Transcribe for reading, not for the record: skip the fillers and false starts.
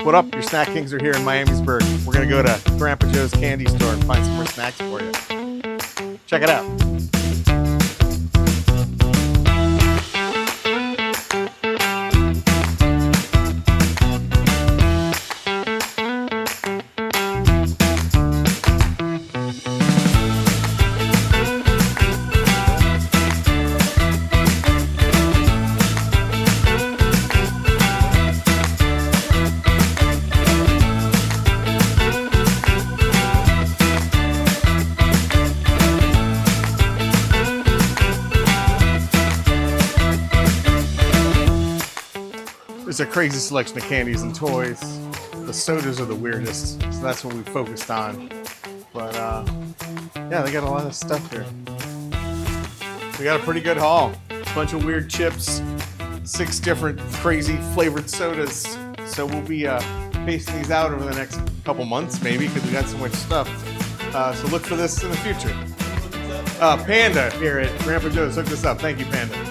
What up? Your Snac-Kings are here in Miamisburg. We're going to go to Grandpa Joe's candy store and find some more snacks for you. Check it out. There's a crazy selection of candies and toys. The sodas are the weirdest, so that's what we focused on. But yeah, they got a lot of stuff here. We got a pretty good haul. A bunch of weird chips, 6 different crazy flavored sodas. So we'll be pacing these out over the next couple months maybe, because we got so much stuff. So look for this in the future. Panda here at Grandpa Joe's hooked us up. Thank you, Panda.